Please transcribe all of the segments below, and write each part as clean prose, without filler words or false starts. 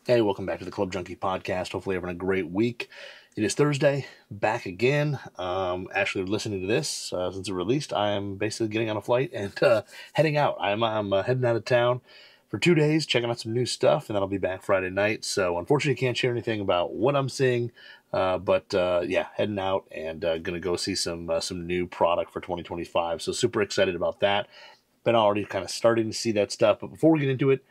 Hey, welcome back to the Club Junkie Podcast. Hopefully you're having a great week. It is Thursday, back again. Actually, listening to this, since it released, I am basically getting on a flight and heading out. I'm heading out of town for 2 days, checking out some new stuff, and then I'll be back Friday night. So unfortunately, can't share anything about what I'm seeing, but yeah, heading out and going to go see some new product for 2025. So super excited about that. Been already kind of starting to see that stuff, but before we get into it,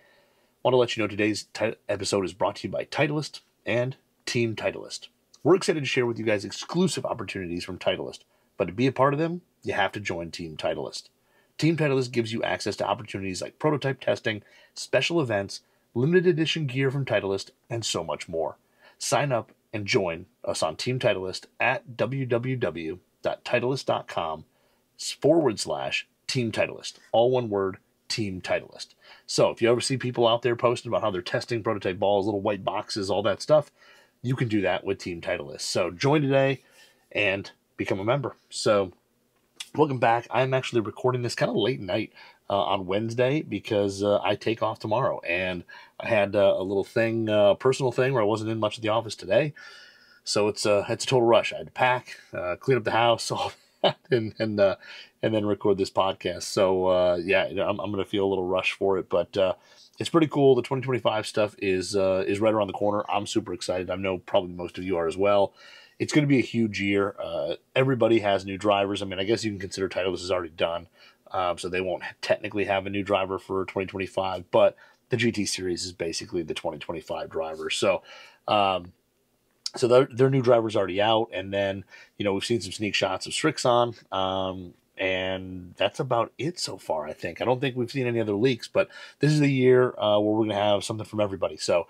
I want to let you know today's episode is brought to you by Titleist and Team Titleist. We're excited to share with you guys exclusive opportunities from Titleist, but to be a part of them, you have to join Team Titleist. Team Titleist gives you access to opportunities like prototype testing, special events, limited edition gear from Titleist, and so much more. Sign up and join us on Team Titleist at www.titleist.com/Team Titleist. All one word, Team Titleist. So if you ever see people out there posting about how they're testing prototype balls, little white boxes, all that stuff, you can do that with Team Titleist. So join today and become a member. So welcome back. I'm actually recording this kind of late night on Wednesday because I take off tomorrow. And I had a little thing, personal thing where I wasn't in much of the office today. So it's a total rush. I had to pack, clean up the house, all that, and then record this podcast. So yeah, I'm going to feel a little rush for it, but it's pretty cool. The 2025 stuff is right around the corner. I'm super excited. I know probably most of you are as well. It's going to be a huge year. Everybody has new drivers. I mean, I guess you can consider Titleist is already done, so they won't technically have a new driver for 2025. But the GT Series is basically the 2025 driver. So. So their new driver's already out, and then, we've seen some sneak shots of Strixon, and that's about it so far, I think. I don't think we've seen any other leaks, but this is the year where we're going to have something from everybody. So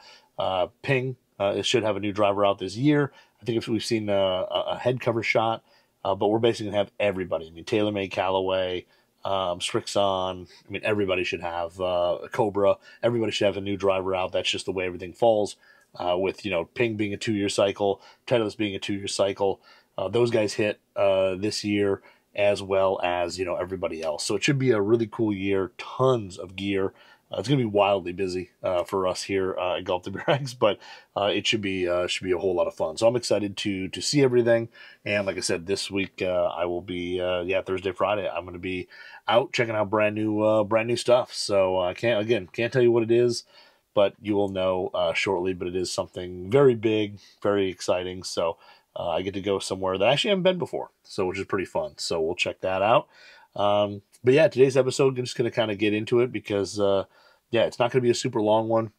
Ping should have a new driver out this year. I think if we've seen a head cover shot, but we're basically going to have everybody. I mean, TaylorMade, Callaway, Strixon. I mean, everybody should have a Cobra. Everybody should have a new driver out. That's just the way everything falls. With Ping being a 2-year cycle, Titleist being a 2-year cycle, those guys hit this year as well as everybody else. So it should be a really cool year. Tons of gear. It's going to be wildly busy for us here at Golf the Brags, but it should be a whole lot of fun. So I'm excited to see everything. And like I said, this week I will be Thursday, Friday. I'm going to be out checking out brand new stuff. So I can't tell you what it is, but you will know shortly. But it is something very big, very exciting. So I get to go somewhere that I actually haven't been before, so which is pretty fun. So we'll check that out. But yeah, today's episode, I'm just going to kind of get into it because, it's not going to be a super long one,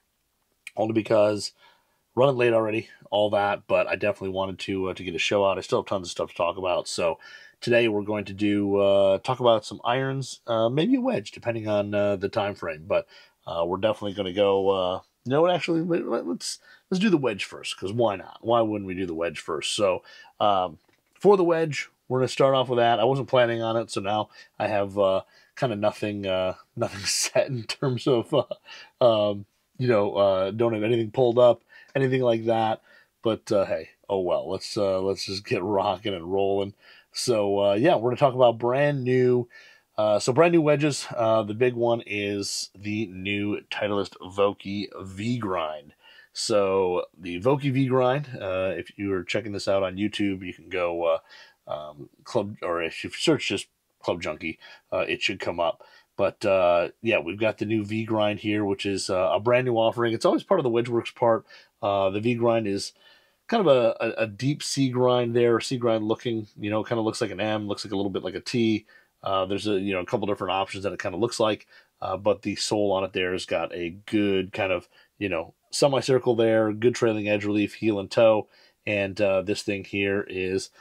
only because running late already, all that. But I definitely wanted to get a show out. I still have tons of stuff to talk about. So today we're going to talk about some irons, maybe a wedge, depending on the time frame. But we're definitely going to go. Actually, let's do the wedge first, because why not? Why wouldn't we do the wedge first? So for the wedge, we're going to start off with that. I wasn't planning on it, so now I have kind of nothing set in terms of don't have anything pulled up, anything like that. But hey, oh well. Let's just get rocking and rolling. So we're going to talk about brand new. Brand new wedges. The big one is the new Titleist Vokey V grind. So the Vokey V grind, if you are checking this out on YouTube, you can go Club, or if you search just Club Junkie, it should come up. But we've got the new V grind here, which is a brand new offering. It's always part of the WedgeWorks part. The V grind is kind of a deep C grind there, C grind looking, kind of looks like an M, looks like a little bit like a T. There's a couple different options that it kind of looks like, but the sole on it there has got a good kind of semicircle there, good trailing edge relief, heel and toe, and this thing here is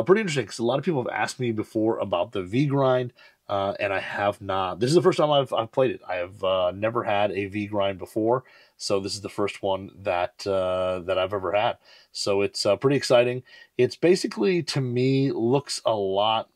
pretty interesting because a lot of people have asked me before about the V grind, and I have not. This is the first time I've played it. I have never had a V grind before, so this is the first one that I've ever had. So it's pretty exciting. It's basically, to me, looks a lot,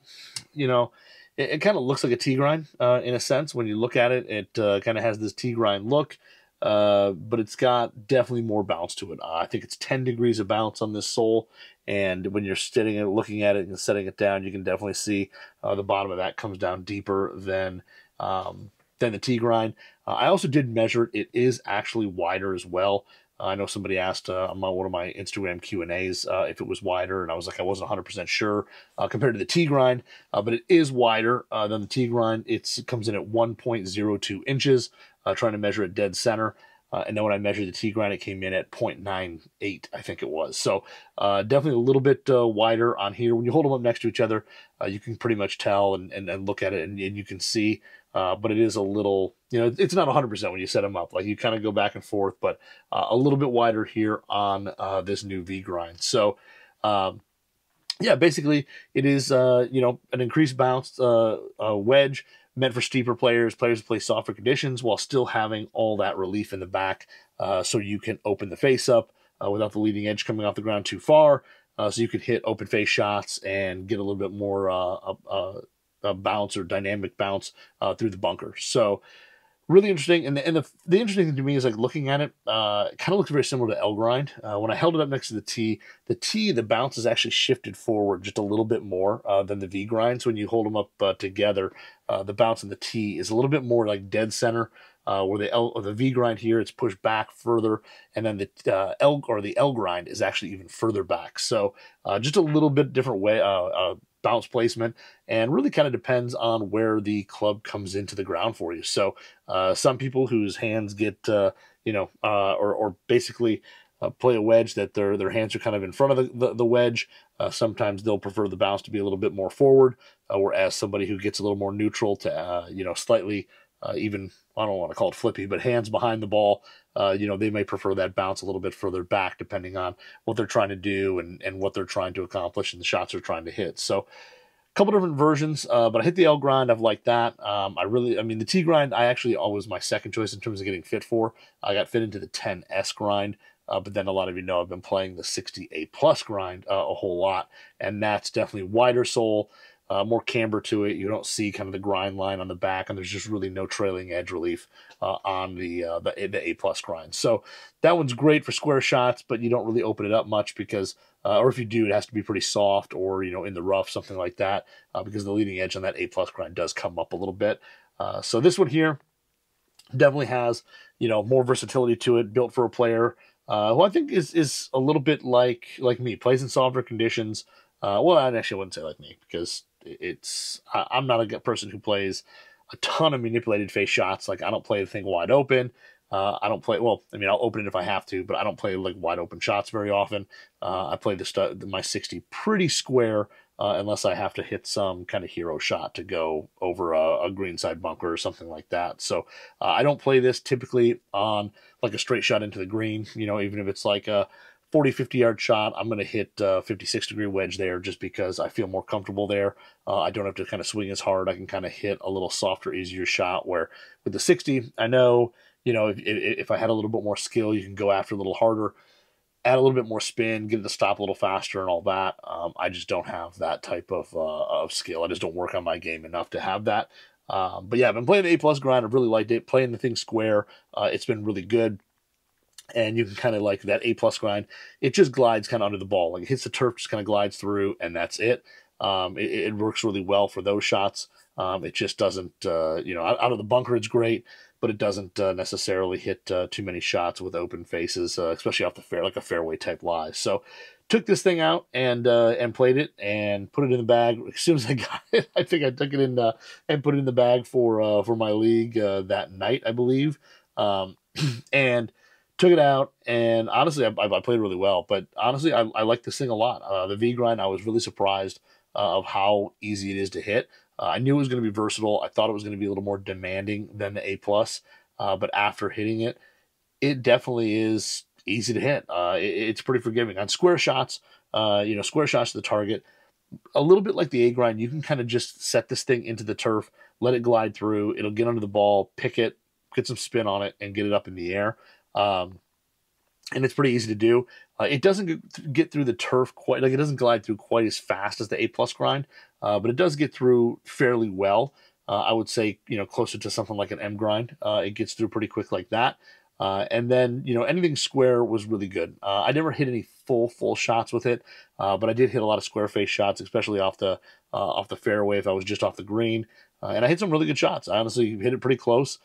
It kind of looks like a T-grind in a sense. When you look at it, it kind of has this T-grind look, but it's got definitely more bounce to it. I think it's 10 degrees of bounce on this sole, and when you're sitting and looking at it and setting it down, you can definitely see the bottom of that comes down deeper than the T-grind. I also did measure it. It is actually wider as well. I know somebody asked on one of my Instagram Q&As if it was wider, and I was like, I wasn't 100% sure compared to the T grind, but it is wider than the T grind. It comes in at 1.02 inches, trying to measure at dead center. And then when I measured the T grind, it came in at 0.98, I think it was. So definitely a little bit wider on here. When you hold them up next to each other, you can pretty much tell and look at it, and you can see. But it is a little, it's not 100% when you set them up. Like, you kind of go back and forth, but a little bit wider here on this new V grind. So, yeah, basically it is, an increased bounce wedge, meant for steeper players who play softer conditions, while still having all that relief in the back, so you can open the face up without the leading edge coming off the ground too far. So you can hit open face shots and get a little bit more a bounce or dynamic bounce through the bunker. So really interesting. And the interesting thing to me is, like, looking at it, it kind of looks very similar to L grind. When I held it up next to the bounce is actually shifted forward just a little bit more than the V grind. So when you hold them up together, the bounce in the T is a little bit more like dead center, where the V grind here, it's pushed back further, and then the L grind is actually even further back. So just a little bit different way bounce placement, and really kind of depends on where the club comes into the ground for you. So some people whose hands get or basically play a wedge that their hands are kind of in front of the wedge, sometimes they'll prefer the bounce to be a little bit more forward, whereas somebody who gets a little more neutral to slightly even, I don't want to call it flippy, but hands behind the ball, they may prefer that bounce a little bit further back, depending on what they're trying to do and what they're trying to accomplish and the shots they're trying to hit. So a couple different versions, but I hit the L grind. I've liked that. The T grind, I actually always my second choice in terms of getting fit for. I got fit into the 10S grind, but then a lot of you know I've been playing the 60A plus grind a whole lot, and that's definitely wider sole, more camber to it. You don't see kind of the grind line on the back, and there's just really no trailing edge relief on the A plus grind. So that one's great for square shots, but you don't really open it up much because, or if you do, it has to be pretty soft or in the rough, something like that, because the leading edge on that A plus grind does come up a little bit. So this one here definitely has more versatility to it, built for a player who I think is a little bit like me, plays in softer conditions. Well, I actually wouldn't say like me, because I'm not a person who plays a ton of manipulated face shots. Like, I don't play the thing wide open. I don't play, well, I'll open it if I have to, but I don't play like wide open shots very often. I play my 60 pretty square, unless I have to hit some kind of hero shot to go over a greenside bunker or something like that. So I don't play this typically on like a straight shot into the green. Even if it's like a 40, 50-yard shot, I'm going to hit 56-degree wedge there, just because I feel more comfortable there. I don't have to kind of swing as hard. I can kind of hit a little softer, easier shot, where with the 60, I know, if I had a little bit more skill, you can go after a little harder, add a little bit more spin, get it to stop a little faster and all that. I just don't have that type of skill. I just don't work on my game enough to have that. But yeah, I've been playing the A+ grind. I've really liked it. Playing the thing square, it's been really good. And you can kind of like that A+ grind. It just glides kind of under the ball. Like, it hits the turf, just kind of glides through, and that's it. It works really well for those shots. It just doesn't, out of the bunker, it's great, but it doesn't necessarily hit too many shots with open faces, especially off the like a fairway type lie. So took this thing out and played it and put it in the bag. As soon as I got it, I think I took it in and put it in the bag for my league that night, I believe. And took it out, and honestly, I played really well. But honestly, I like this thing a lot. The V grind, I was really surprised of how easy it is to hit. I knew it was going to be versatile. I thought it was going to be a little more demanding than the A+. But after hitting it, it definitely is easy to hit. It's pretty forgiving on square shots. Square shots to the target. A little bit like the A grind, you can kind of just set this thing into the turf, let it glide through. It'll get under the ball, pick it, get some spin on it, and get it up in the air. And it's pretty easy to do. It doesn't get through the turf quite, like, it doesn't glide through quite as fast as the A+ grind, but it does get through fairly well. I would say, closer to something like an M grind. It gets through pretty quick like that. And then, anything square was really good. I never hit any full shots with it, but I did hit a lot of square face shots, especially off the fairway if I was just off the green. And I hit some really good shots. I honestly hit it pretty close.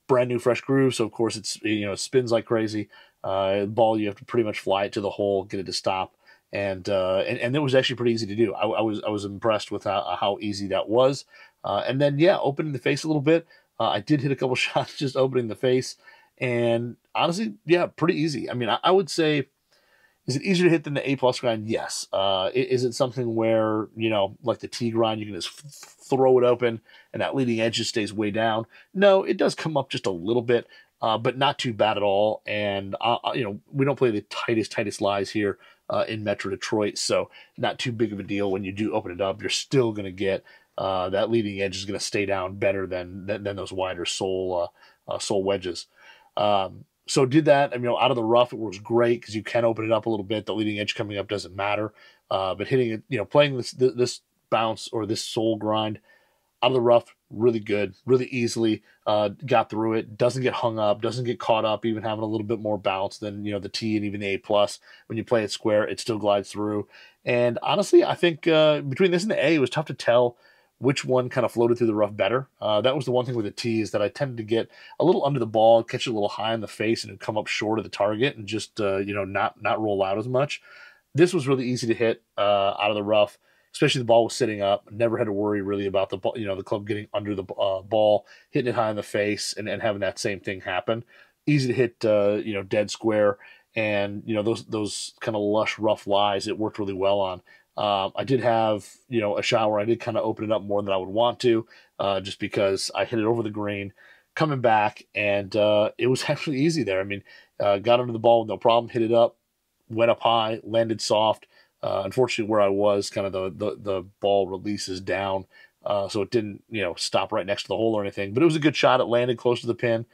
brand new fresh groove, so of course it's, you know, it spins like crazy. Ball, you have to pretty much fly it to the hole, get it to stop, and it was actually pretty easy to do. I was impressed with how easy that was. And then yeah, opening the face a little bit. I did hit a couple shots just opening the face, and honestly, yeah, pretty easy. I mean, I would say, is it easier to hit than the A plus grind? Yes. Is it something where, you know, like the T grind, you can just throw it open and that leading edge just stays way down? No, it does come up just a little bit, but not too bad at all. And, you know, we don't play the tightest lies here in Metro Detroit, so not too big of a deal. When you do open it up, you're still going to get that leading edge is going to stay down better than those wider sole wedges. So did that. I mean, out of the rough, it works great because you can open it up a little bit. The leading edge coming up doesn't matter. But hitting it, you know, playing this bounce or this sole grind out of the rough, really good, really easily got through it. Doesn't get hung up, doesn't get caught up, even having a little bit more bounce than, you know, the T and even the A plus. When you play it square, it still glides through. And honestly, I think between this and the A, it was tough to tell which one kind of floated through the rough better. That was the one thing with the T, is that I tended to get a little under the ball, catch it a little high in the face, and it'd come up short of the target and just you know, not roll out as much. This was really easy to hit out of the rough, especially the ball was sitting up. Never had to worry really about the ball, you know, the club getting under the ball, hitting it high in the face, and having that same thing happen. Easy to hit, you know, dead square, and you know, those kind of lush rough lies, it worked really well on. I did have, you know, a shot where I did kind of open it up more than I would want to, just because I hit it over the green, coming back, and it was actually easy there. I mean, got under the ball with no problem, hit it up, went up high, landed soft. Unfortunately, where I was, kind of the ball releases down, so it didn't, you know, stop right next to the hole or anything. But it was a good shot. It landed close to the pin,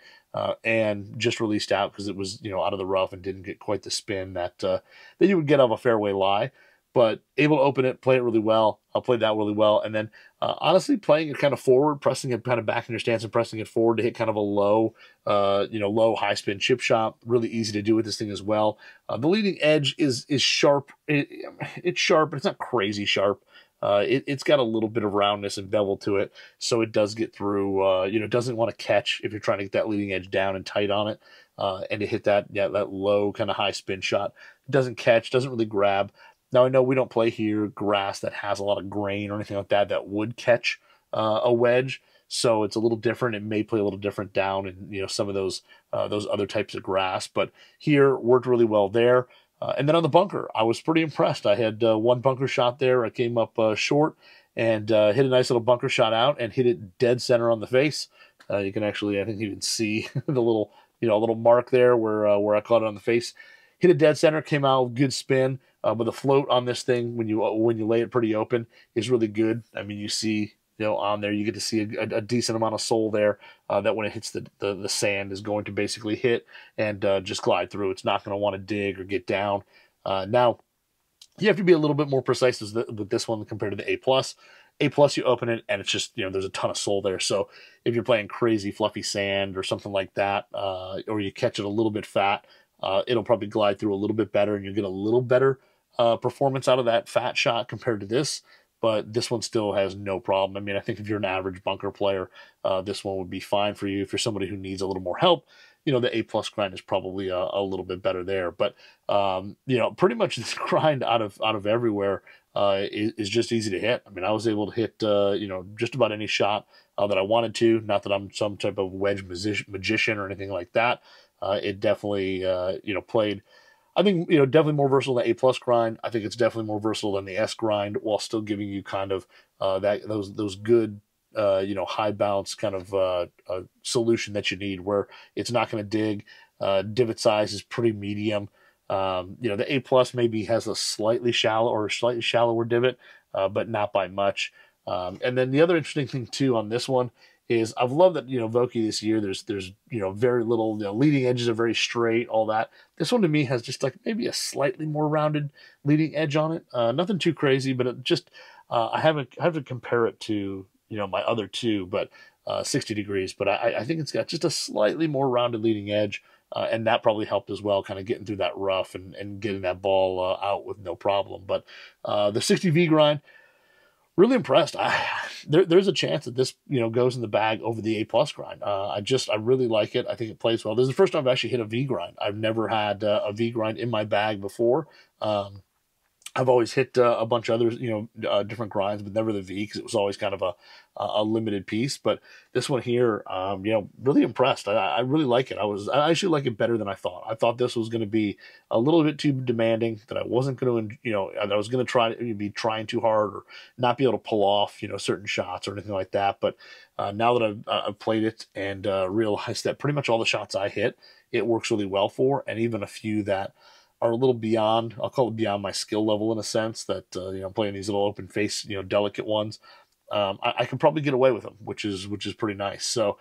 and just released out because it was, you know, out of the rough and didn't get quite the spin that you would get off a fairway lie. But able to open it, play it really well. I played that really well. And then, honestly, playing it kind of forward, pressing it kind of back in your stance and pressing it forward to hit kind of a low, you know, low high spin chip shot. Really easy to do with this thing as well. The leading edge is sharp. It's sharp, but it's not crazy sharp. It's got a little bit of roundness and bevel to it, so it does get through. You know, it doesn't want to catch if you're trying to get that leading edge down and tight on it, and to hit that low kind of high spin shot. It doesn't catch, doesn't really grab. Now, I know we don't play here grass that has a lot of grain or anything like that would catch a wedge, so it's a little different. It may play a little different down in, you know, some of those other types of grass, but here worked really well there. And then on the bunker, I was pretty impressed. I had one bunker shot there. I came up short and hit a nice little bunker shot out and hit it dead center on the face. You can actually, I think, even see the little, you know, little mark there where I caught it on the face. Hit it dead center, came out with good spin. But the float on this thing, when you lay it pretty open, is really good. I mean, you see, you know, on there, you get to see a decent amount of sole there that when it hits the sand is going to basically hit and just glide through. It's not going to want to dig or get down. Now, you have to be a little bit more precise with this one compared to the A plus. A plus, you open it and it's just, you know, there's a ton of sole there. So if you're playing crazy fluffy sand or something like that, or you catch it a little bit fat, it'll probably glide through a little bit better, and you'll get a little better performance out of that fat shot compared to this. But this one still has no problem. I mean, I think if you're an average bunker player, this one would be fine for you. If you're somebody who needs a little more help, you know, the A plus grind is probably a little bit better there. But you know, pretty much this grind out of everywhere is just easy to hit. I mean, I was able to hit you know, just about any shot that I wanted to. Not that I'm some type of wedge magician or anything like that. It definitely you know, played, I think, you know, definitely more versatile than the A plus grind. I think it's definitely more versatile than the S grind, while still giving you kind of those good you know, high bounce kind of solution that you need, where it's not going to dig. Divot size is pretty medium. You know, the A plus maybe has a slightly shallower divot, but not by much. And then the other interesting thing too on this one is I've loved that, you know, Vokey this year, there's you know, very little, you know, leading edges are very straight, all that. This one to me has just like maybe a slightly more rounded leading edge on it. Nothing too crazy, but it just I have to compare it to, you know, my other two, but 60 degrees. But I think it's got just a slightly more rounded leading edge, and that probably helped as well, kind of getting through that rough and getting that ball out with no problem. But the 60V grind, Really impressed. There's a chance that this goes in the bag over the A+ grind. I really like it. I think it plays well. This is the first time I've actually hit a V grind. I've never had a V grind in my bag before. I've always hit a bunch of others, different grinds, but never the V because it was always kind of a limited piece. But this one here, really impressed. I really like it. I actually like it better than I thought. I thought this was going to be a little bit too demanding. That I wasn't going to, I was going to be trying too hard or not be able to pull off, certain shots or anything like that. But now that I've played it and realized that pretty much all the shots I hit, it works really well for, and even a few that are a little beyond, I'll call it beyond my skill level in a sense that, I'm playing these little open face, delicate ones. I can probably get away with them, which is pretty nice. So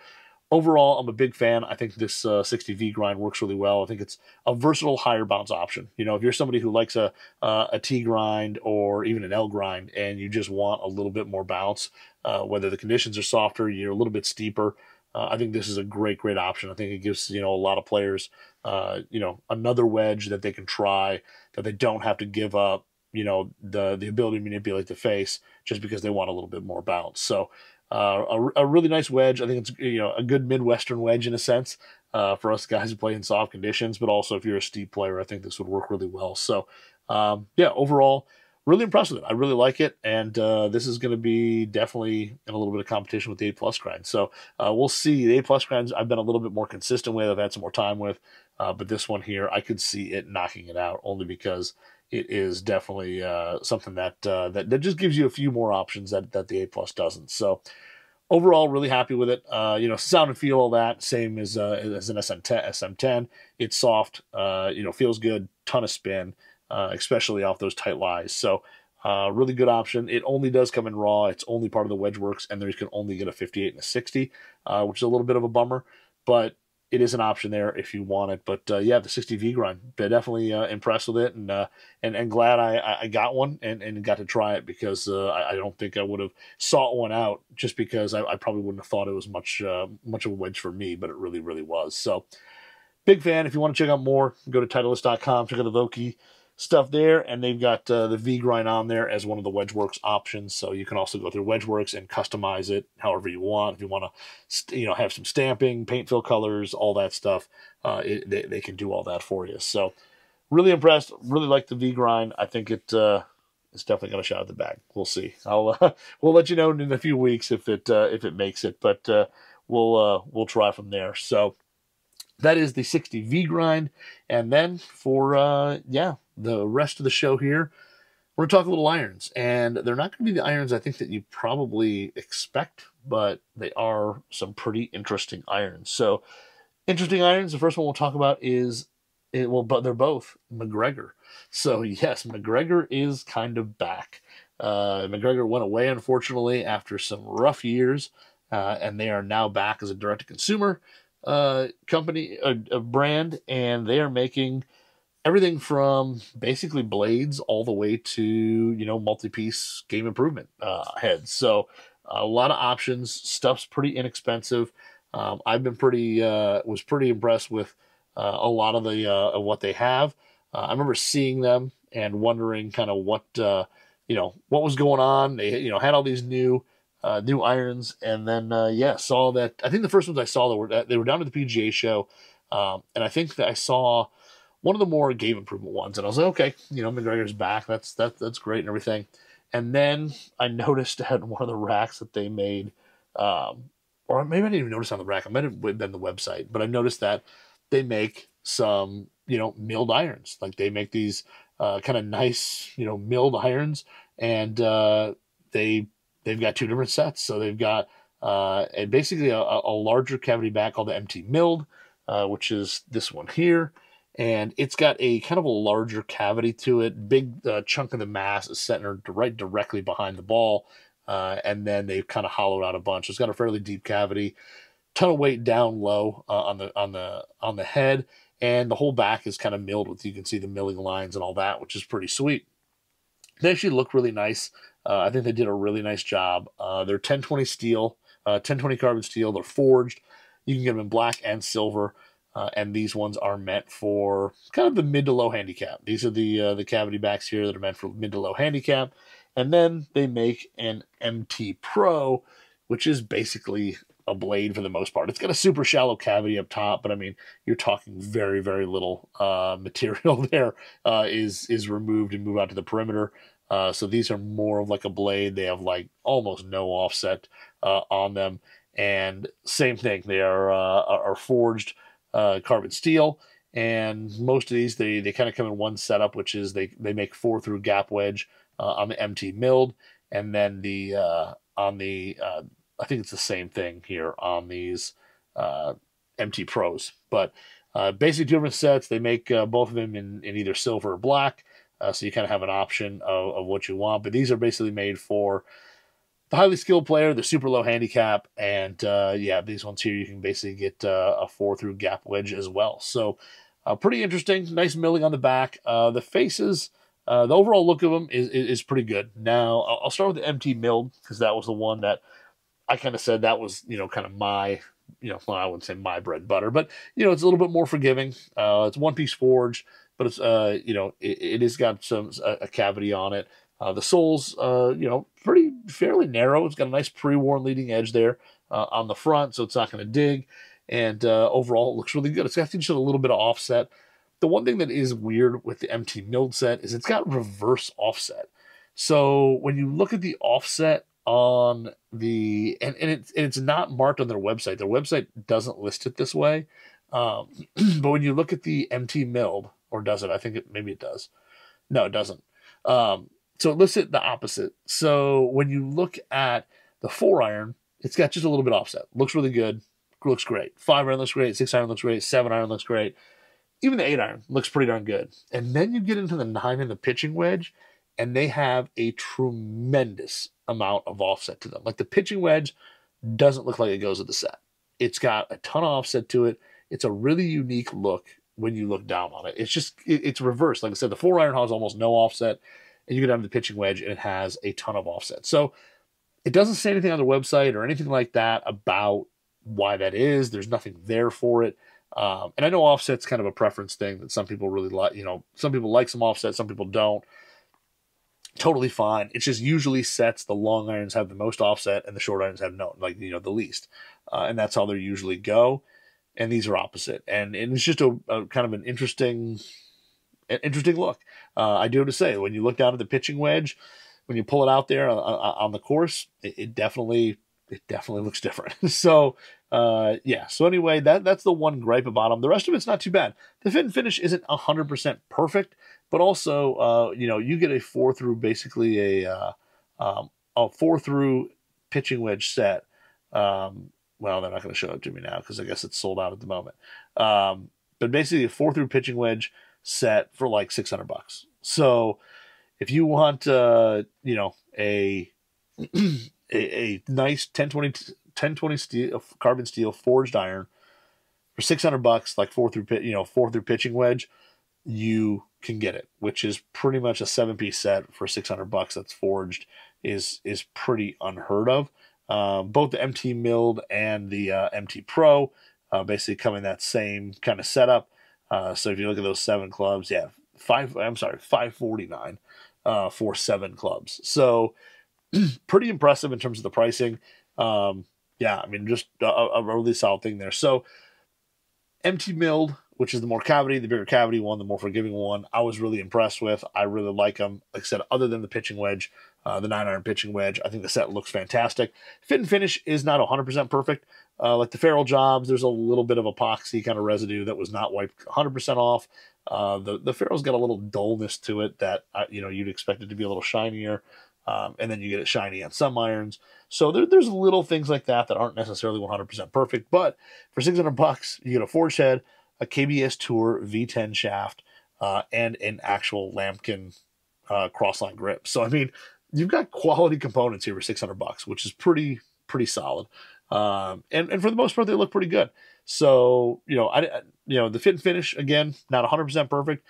overall, I'm a big fan. I think this 60V grind works really well. I think it's a versatile higher bounce option. If you're somebody who likes a T grind or even an L grind and you just want a little bit more bounce, whether the conditions are softer, you're a little bit steeper, I think this is a great option. I think it gives, a lot of players, another wedge that they can try, that they don't have to give up, the ability to manipulate the face just because they want a little bit more bounce. So a really nice wedge. I think it's, a good Midwestern wedge in a sense for us guys who play in soft conditions, but also if you're a steep player, I think this would work really well. So overall, really impressed with it. I really like it, and this is going to be definitely in a little bit of competition with the A+ grind. So we'll see. The A+ grinds I've been a little bit more consistent with. I've had some more time with, but this one here, I could see it knocking it out only because it is definitely something that just gives you a few more options that the A+ doesn't. So overall, really happy with it. Sound and feel, all that same as an SM10. It's soft. Feels good. Ton of spin. Especially off those tight lies. So really good option. It only does come in raw. It's only part of the WedgeWorks, and there you can only get a 58 and a 60, which is a little bit of a bummer, but it is an option there if you want it. But the 60V grind, definitely impressed with it, and glad I got one and got to try it because I don't think I would have sought one out just because I probably wouldn't have thought it was much of a wedge for me, but it really was. So big fan. If you want to check out more, go to Titleist.com, check out the Vokey stuff there, and they've got the V grind on there as one of the WedgeWorks options. So you can also go through WedgeWorks and customize it however you want. If you want to, have some stamping, paint fill colors, all that stuff, they can do all that for you. So really impressed. Really like the V grind. I think it's definitely got a shot at the bag. We'll see. We'll let you know in a few weeks if it makes it, but we'll try from there. So that is the 60V grind. And then for the rest of the show here, we're going to talk a little irons. And they're not going to be the irons I think that you probably expect, but they are some pretty interesting irons. So interesting irons, the first one we'll talk about is, but they're both MacGregor. So yes, MacGregor is kind of back. MacGregor went away, unfortunately, after some rough years, and they are now back as a direct-to-consumer company, a brand, and they are making everything from basically blades all the way to multi-piece game improvement heads. So a lot of options. Stuff's pretty inexpensive. I've been was pretty impressed with a lot of the of what they have. I remember seeing them and wondering kind of what was going on. They had all these new irons, and then saw that. I think the first ones I saw they were down to the PGA show, and I think that I saw one of the more game improvement ones, and I was like, okay, MacGregor's back. That's great and everything. And then I noticed at one of the racks that they made, or maybe I didn't even notice on the rack. It might have been the website, but I noticed that they make some milled irons. Like they make these kind of nice milled irons, and they've got two different sets. So they've got basically a larger cavity back called the MT Milled, which is this one here. And it's got a kind of a larger cavity to it. Big chunk of the mass is centered right directly behind the ball. And then they've kind of hollowed out a bunch. It's got a fairly deep cavity, ton of weight down low on the head. And the whole back is kind of milled with, you can see the milling lines and all that, which is pretty sweet. They actually look really nice. I think they did a really nice job. They're 1020 steel, 1020 carbon steel. They're forged. You can get them in black and silver. and these ones are meant for kind of the mid to low handicap. These are the cavity backs here that are meant for mid to low handicap. And then they make an MT Pro, which is basically a blade for the most part. It's got a super shallow cavity up top, but I mean, you're talking very, very little material there is removed and moved out to the perimeter. So these are more of like a blade. They have like almost no offset on them. And same thing, they are forged carbon steel. And most of these, they kind of come in one setup, which is they make 4-through gap wedge on the MT milled, and then on the I think it's the same thing here on these MT Pros. But basically 2 different sets. They make both of them in either silver or black, so you kind of have an option of what you want. But these are basically made for the highly skilled player, the super low handicap, and yeah, these ones here you can basically get a 4-through gap wedge as well. So pretty interesting, nice milling on the back. The faces, the overall look of them is pretty good. Now I'll start with the MT milled because that was the one that I kind of said that was kind of my well, I wouldn't say my bread and butter, but it's a little bit more forgiving. It's one-piece forged, but it's it has got a cavity on it. The sole's pretty fairly narrow. It's got a nice pre-worn leading edge there on the front, so it's not going to dig. And overall, it looks really good. It's got just a little bit of offset. The one thing that is weird with the MT milled set is it's got reverse offset. So when you look at the offset on the and it's not marked on their website doesn't list it this way. But when you look at the MT milled, or does it? I think maybe it does. No, it doesn't. So it lists it the opposite. So when you look at the 4-iron, it's got just a little bit offset. Looks really good. Looks great. 5-iron looks great. 6-iron looks great. 7-iron looks great. Even the 8-iron looks pretty darn good. And then you get into the 9 and the pitching wedge, and they have a tremendous amount of offset to them. Like the pitching wedge doesn't look like it goes with the set. It's got a ton of offset to it. It's a really unique look when you look down on it. It's just, it's reversed. Like I said, the 4-iron has almost no offset, and you get down to the pitching wedge, and it has a ton of offset. So it doesn't say anything on the website or anything like that about why that is. There's nothing there for it. And I know offset's kind of a preference thing that some people really like. Some people like some offset, some people don't. Totally fine. It's just usually sets the long irons have the most offset and the short irons have no, the least. And that's how they usually go. And these are opposite. And it's just a kind of an interesting look. I do have to say, when you look down at the pitching wedge, when you pull it out there on the course, it definitely looks different. So, yeah. So anyway, that's the one gripe about them. The rest of it's not too bad. The fit and finish isn't 100% perfect, but also, you get a 4-through, basically a 4-through pitching wedge set. Well, they're not going to show it to me now because I guess it's sold out at the moment. But basically a 4-through pitching wedge set for like $600. So if you want, a nice 1020 steel, carbon steel forged iron for $600, like 4-through pitching wedge, you can get it, which is pretty much a 7-piece set for $600 that's forged is pretty unheard of. Both the MT milled and the MT Pro basically come in that same kind of setup. So if you look at those 7 clubs, yeah, $549 for 7 clubs. So pretty impressive in terms of the pricing. Yeah, I mean, just a really solid thing there. So MT milled, which is the more cavity, the bigger cavity one, the more forgiving one, I was really impressed with. I really like them. Like I said, other than the pitching wedge, the 9-iron pitching wedge, I think the set looks fantastic. Fit and finish is not 100% perfect. Like the ferrule jobs, there's a little bit of epoxy kind of residue that was not wiped 100% off. The ferrule's got a little dullness to it that, you'd expect it to be a little shinier. And then you get it shiny on some irons. So there's little things like that aren't necessarily 100% perfect. But for $600, you get a forged head, a KBS Tour V10 shaft, and an actual Lambkin crossline grip. So I mean, you've got quality components here for $600, which is pretty solid. And for the most part, they look pretty good. So the fit and finish, again, not 100% perfect,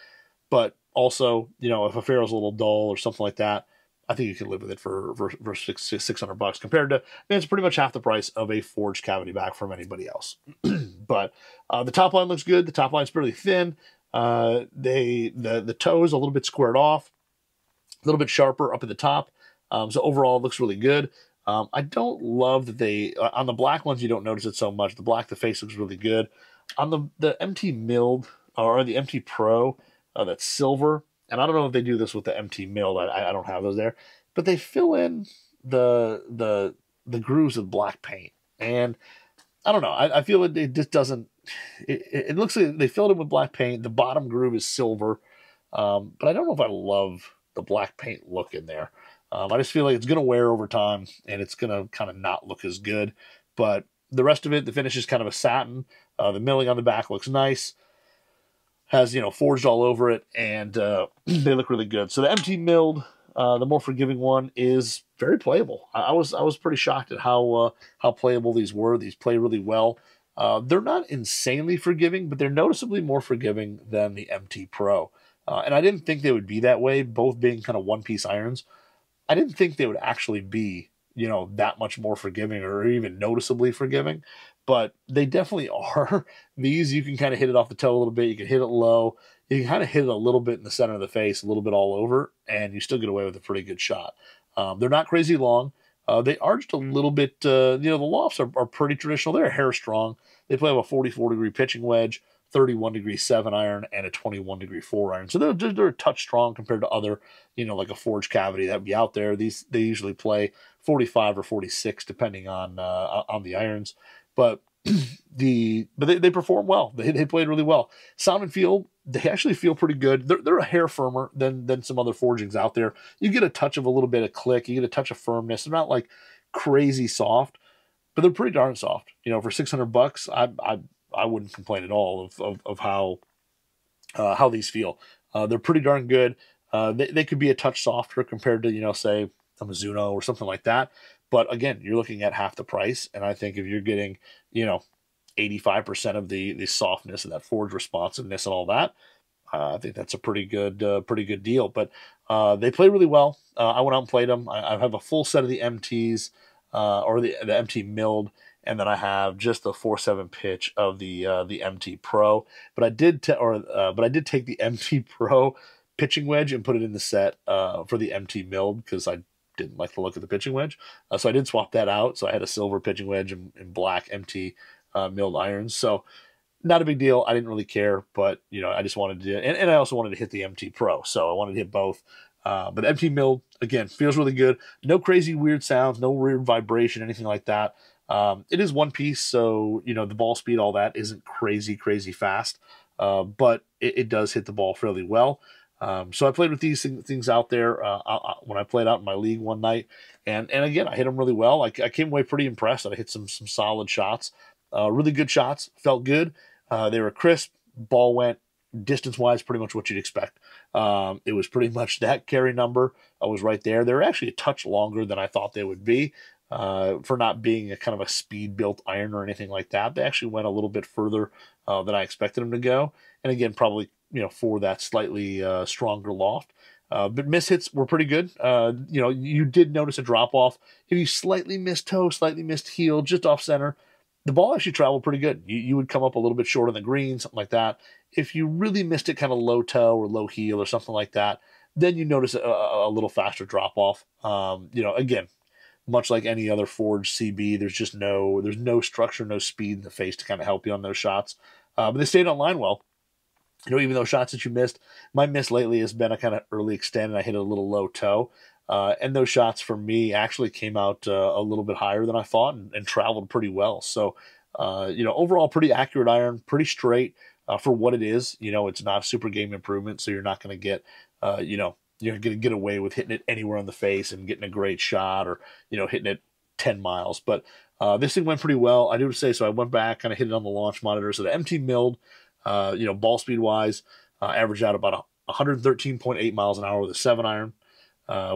but also if a ferrule's a little dull or something like that, I think you can live with it for $600 compared to, it's pretty much half the price of a forged cavity back from anybody else. But the top line looks good. The top line's pretty thin. The toe is a little bit squared off, a little bit sharper up at the top. So overall, it looks really good. I don't love that they on the black ones you don't notice it so much. The black, the face looks really good. On the MT milled or the MT Pro, that's silver. And I don't know if they do this with the MT milled. I don't have those there, but they fill in the grooves with black paint, and I don't know. I feel it just doesn't. It looks like they filled it with black paint. The bottom groove is silver, but I don't know if I love the black paint look in there. I just feel like it's going to wear over time, and it's going to kind of not look as good. But the rest of it, the finish is kind of a satin. The milling on the back looks nice. Has, forged all over it, and they look really good. So the MT milled, the more forgiving one, is very playable. I was pretty shocked at how playable these were. These play really well. They're not insanely forgiving, but they're noticeably more forgiving than the MT Pro. And I didn't think they would be that way, both being kind of one-piece irons. I didn't think they would actually be, that much more forgiving or even noticeably forgiving, but they definitely are. These, you can kind of hit it off the toe a little bit. You can hit it low. You can kind of hit it a little bit in the center of the face, a little bit all over, and you still get away with a pretty good shot. They're not crazy long. They are just a little bit, the lofts are pretty traditional. They're hair strong. They play with a 44-degree pitching wedge, 31-degree 7-iron, and a 21-degree 4-iron. So they're a touch strong compared to other, like a forged cavity that would be out there. They usually play 45 or 46 depending on the irons. But they perform well. They played really well. Sound and feel, they actually feel pretty good. They're a hair firmer than some other forgings out there. You get a touch of a little bit of click. You get a touch of firmness. They're not like crazy soft, but they're pretty darn soft. For $600, I wouldn't complain at all of how these feel. They're pretty darn good. They could be a touch softer compared to, say, a Mizuno or something like that. But again, you're looking at half the price. And I think if you're getting, 85% of the softness and that forged responsiveness and all that, I think that's a pretty good deal. But they play really well. I went out and played them. I have a full set of the MTs or the MT milled. And then I have just the 4.7 pitch of the MT Pro, but I did take the MT Pro pitching wedge and put it in the set for the MT milled because I didn't like the look of the pitching wedge, so I did swap that out. So I had a silver pitching wedge and black MT milled irons. So not a big deal. I didn't really care, but I just wanted to, and I also wanted to hit the MT Pro, so I wanted to hit both. But the MT milled again feels really good. No crazy weird sounds, no weird vibration, anything like that. It is one piece, so the ball speed, all that isn't crazy fast, but it does hit the ball fairly well. So I played with these things out there when I played out in my league one night, and again I hit them really well. I came away pretty impressed. I hit some solid shots, really good shots. Felt good. They were crisp. Ball went distance-wise pretty much what you'd expect. It was pretty much that carry number. I was right there. They were actually a touch longer than I thought they would be. For not being a kind of a speed-built iron or anything like that. They actually went a little bit further than I expected them to go. And again, probably, for that slightly stronger loft. But miss hits were pretty good. You did notice a drop-off. If you slightly missed toe, slightly missed heel, just off-center, the ball actually traveled pretty good. You would come up a little bit short on the green, something like that. If you really missed it kind of low toe or low heel or something like that, then you notice a little faster drop-off. Again, much like any other forged CB, there's no structure, no speed in the face to kind of help you on those shots. But they stayed on line well. Even those shots that you missed, my miss lately has been a kind of early extend, and I hit a little low toe. And those shots for me actually came out a little bit higher than I thought and traveled pretty well. So, overall pretty accurate iron, pretty straight for what it is. It's not a super game improvement, so you're not going to get, you're going to get away with hitting it anywhere on the face and getting a great shot or, hitting it 10 miles. But this thing went pretty well. I do say so. I went back, kind of hit it on the launch monitor. So the MT milled, ball speed wise, averaged out about 113.8 miles an hour with a 7-iron,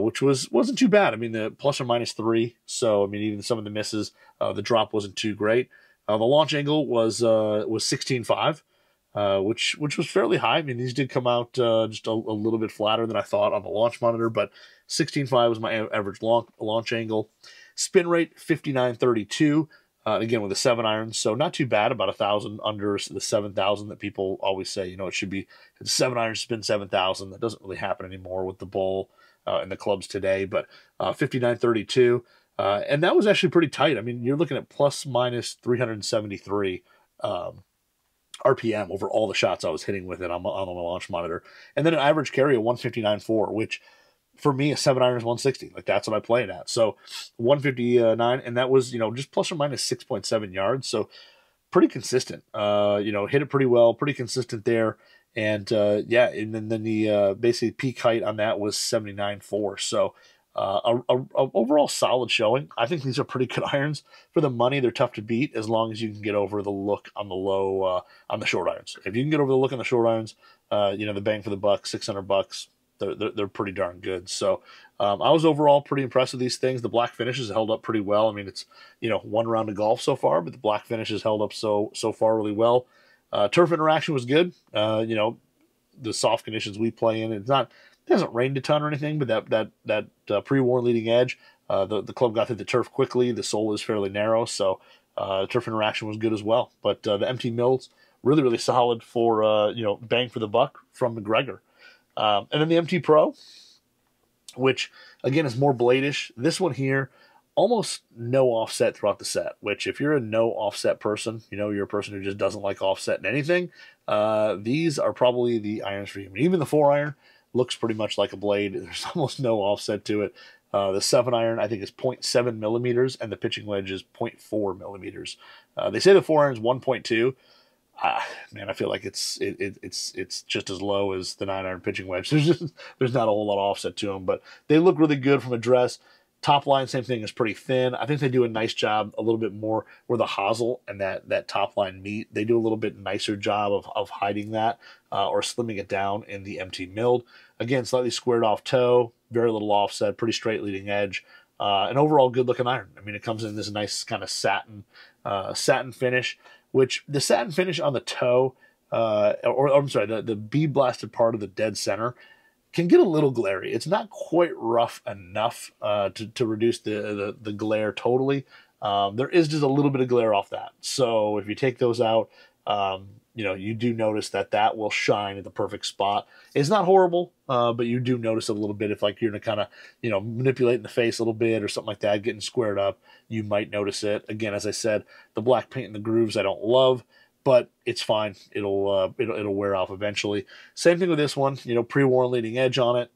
which wasn't too bad. I mean, the plus or minus 3. So, I mean, even some of the misses, the drop wasn't too great. The launch angle was 16.5. Which was fairly high. I mean, these did come out just a little bit flatter than I thought on the launch monitor, but 16.5 was my average launch angle. Spin rate, 59.32. Again, with the 7 iron, so not too bad, about 1,000 under the 7,000 that people always say, it should be, it's 7 iron spin 7,000. That doesn't really happen anymore with the bowl and the clubs today, but 59.32. And that was actually pretty tight. I mean, you're looking at plus minus 373 RPM over all the shots I was hitting with it on the launch monitor. And then an average carry of 159.4, which for me, a 7 iron is 160. Like, that's what I play it at. So 159, and that was, just plus or minus 6.7 yards. So pretty consistent. Hit it pretty well, pretty consistent there. And yeah, and then the basically peak height on that was 79.4. So a overall solid showing. I think these are pretty good irons for the money. They're tough to beat as long as you can get over the look on the low on the short irons. If you can get over the look on the short irons, the bang for the buck, $600. They're pretty darn good. So I was overall pretty impressed with these things. The black finishes held up pretty well. I mean, it's one round of golf so far, but the black finishes held up so far really well. Turf interaction was good. The soft conditions we play in, it hasn't rained a ton or anything, but that pre-worn leading edge, the club got through the turf quickly. The sole is fairly narrow, so turf interaction was good as well. But the MT Mills really, really solid for bang for the buck from MacGregor. And then the MT Pro, which again is more bladish. This one here, almost no offset throughout the set, which if you're a no offset person, you're a person who just doesn't like offset in anything, these are probably the irons for you. I mean, even the 4 iron looks pretty much like a blade. There's almost no offset to it. The 7 iron, I think, is 0.7 millimeters, and the pitching wedge is 0.4 millimeters. They say the 4 iron is 1.2. Man, I feel like it's just as low as the 9 iron pitching wedge. There's not a whole lot of offset to them, but they look really good from address. Top line, same thing, is pretty thin. I think they do a nice job, a little bit more where the hosel and that top line meet. They do a little bit nicer job of hiding that or slimming it down in the MT milled. Again, slightly squared off toe, very little offset, pretty straight leading edge. An overall good looking iron. I mean, it comes in this nice kind of satin finish, which the satin finish on the toe, I'm sorry, the bead blasted part of the dead center can get a little glary. It's not quite rough enough to reduce the glare totally. There is just a little bit of glare off that. So if you take those out, you do notice that will shine at the perfect spot. It's not horrible, but you do notice a little bit if you're going to kind of, manipulate in the face a little bit or something like that, getting squared up, you might notice it. Again, as I said, the black paint in the grooves I don't love, but it's fine. It'll wear off eventually. Same thing with this one, pre-worn leading edge on it,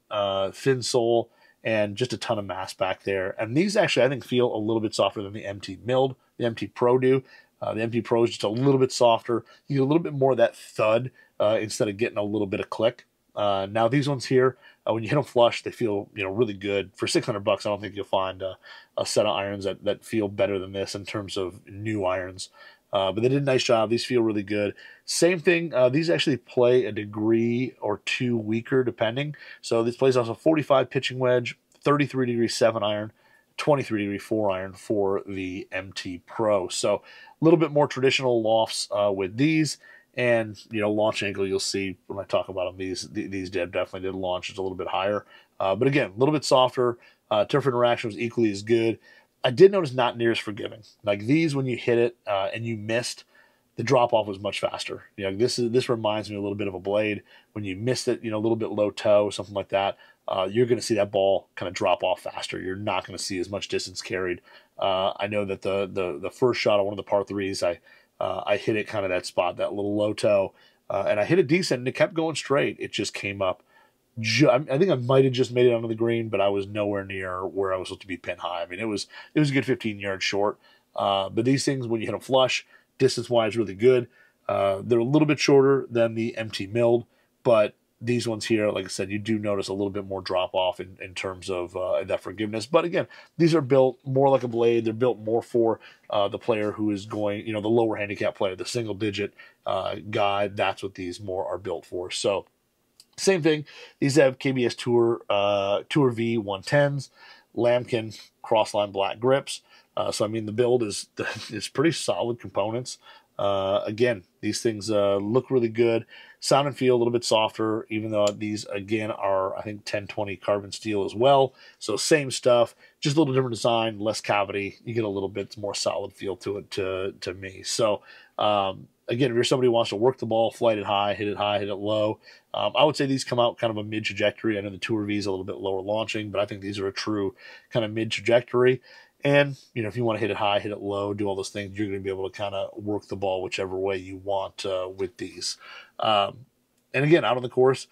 thin sole, and just a ton of mass back there. And these actually, I think, feel a little bit softer than the MT milled, the MT Pro do. The MT Pro is just a little bit softer. You get a little bit more of that thud instead of getting a little bit of click. Now these ones here, when you hit them flush, they feel really good. For $600, I don't think you'll find a set of irons that feel better than this in terms of new irons. But they did a nice job. These feel really good. Same thing. These actually play a degree or two weaker depending. So this plays also 45 pitching wedge, 33 degree 7 iron, 23 degree 4 iron for the MT Pro. So a little bit more traditional lofts with these, and launch angle you'll see when I talk about them. These definitely did launch just a little bit higher, but again a little bit softer. Turf interaction was equally as good. I did notice not near as forgiving. Like these, when you hit it and you missed, the drop off was much faster. This reminds me a little bit of a blade. When you missed it, a little bit low toe, something like that, you're going to see that ball kind of drop off faster. You're not going to see as much distance carried. I know that the first shot on one of the par threes, I hit it kind of that spot, that little low toe, and I hit it decent, and it kept going straight. It just came up. I think I might have just made it onto the green, but I was nowhere near where I was supposed to be pin high. I mean, it was a good 15 yards short. But these things, when you hit them flush, distance-wise, really good. They're a little bit shorter than the MT milled, but these ones here, like I said, you do notice a little bit more drop-off in terms of that forgiveness. But again, these are built more like a blade. They're built more for the player who is going, the lower handicap player, the single-digit guy. That's what these more are built for. So same thing. These have KBS Tour V 110s, lambkin crossline black grips. So I mean, the build is pretty solid components. Again, these things look really good. Sound and feel a little bit softer, even though these, again, are, I think, 1020 carbon steel as well. So same stuff, just a little different design, less cavity. You get a little bit more solid feel to it to me. So, again, if you're somebody who wants to work the ball, flight it high, hit it low, I would say these come out kind of a mid-trajectory. I know the Tour V is a little bit lower launching, but I think these are a true kind of mid-trajectory. And, you know, if you want to hit it high, hit it low, do all those things, you're going to be able to kind of work the ball whichever way you want with these. And again, out on the course,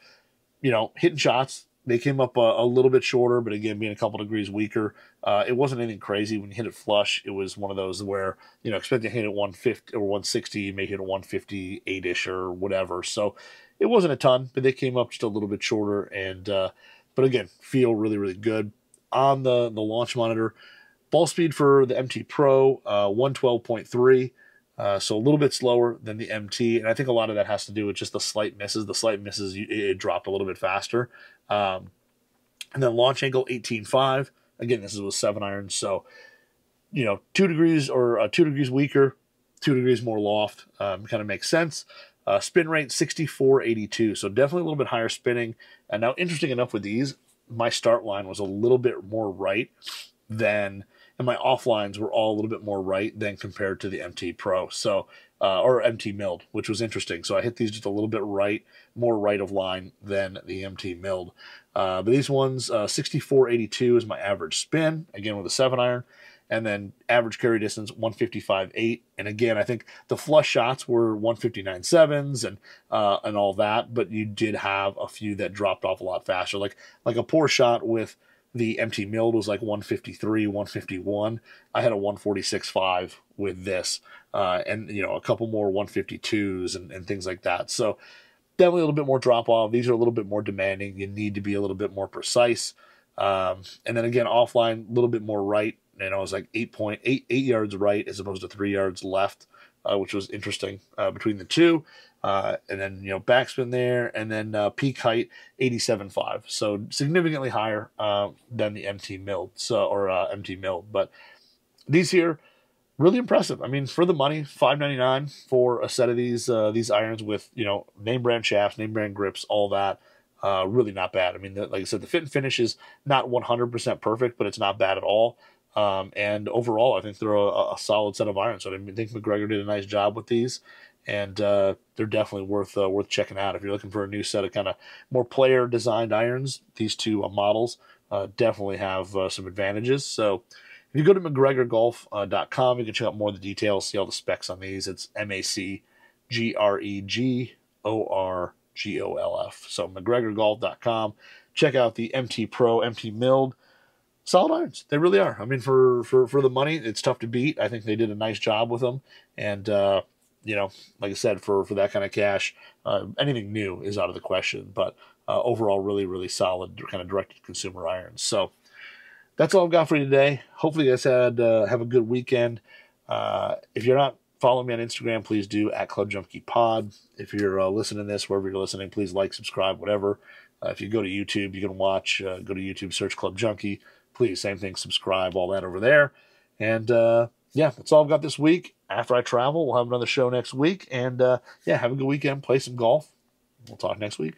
you know, hitting shots, they came up a little bit shorter, but again, being a couple degrees weaker. It wasn't anything crazy. When you hit it flush, it was one of those where, you know, expect to hit it 150 or 160, you may hit a 158-ish or whatever. So it wasn't a ton, but they came up just a little bit shorter. And, but again, feel really, really good. On the launch monitor, ball speed for the MT Pro, 112.3, so a little bit slower than the MT, and I think a lot of that has to do with just the slight misses. The slight misses, it dropped a little bit faster. And then launch angle, 18.5. Again, this is with 7 irons, so, you know, 2 degrees or 2 degrees weaker, 2 degrees more loft, kind of makes sense. Spin rate, 64.82, so definitely a little bit higher spinning. And now, interesting enough with these, my start line was a little bit more right than, and my offlines were all a little bit more right than compared to the MT Pro, so or MT milled, which was interesting. So I hit these just a little bit right, more right of line than the MT milled. But these ones, 64.82 is my average spin, again with a 7 iron, and then average carry distance 155.8. And again, I think the flush shots were 159.7s and all that, but you did have a few that dropped off a lot faster, like a poor shot with the MT milled was like 153, 151. I had a 146.5 with this, and, you know, a couple more 152s and things like that. So definitely a little bit more drop off. These are a little bit more demanding. You need to be a little bit more precise. And then again, offline, a little bit more right. You know, it was like 8 yards right as opposed to 3 yards left, which was interesting between the two. And then, you know, backspin there, and then peak height 87.5, so significantly higher than the MT milled, MT milled. But these here, really impressive. I mean, for the money, $5.99 for a set of these irons with, you know, name brand shafts, name brand grips, all that. Really not bad. I mean, like I said, the fit and finish is not 100% perfect, but it's not bad at all. And overall, I think they're a solid set of irons. So I think MacGregor did a nice job with these, and they're definitely worth checking out. If you're looking for a new set of kind of more player designed irons, these two models definitely have some advantages. So if you go to MacGregorGolf.com, you can check out more of the details, see all the specs on these. It's MacGregorGolf. So MacGregorGolf.com. Check out the MT Pro, MT milled. Solid irons. They really are. I mean, for the money, it's tough to beat. I think they did a nice job with them. And, you know, like I said, for that kind of cash, anything new is out of the question. But overall, really, really solid kind of direct-to-consumer irons. So that's all I've got for you today. Hopefully you guys have a good weekend. If you're not following me on Instagram, please do, at Club Junkie Pod. If you're listening to this, wherever you're listening, please like, subscribe, whatever. If you go to YouTube, you can watch. Go to YouTube, search Club Junkie. Please, same thing, subscribe, all that over there. And, yeah, that's all I've got this week. After I travel, we'll have another show next week. And, yeah, have a good weekend. Play some golf. We'll talk next week.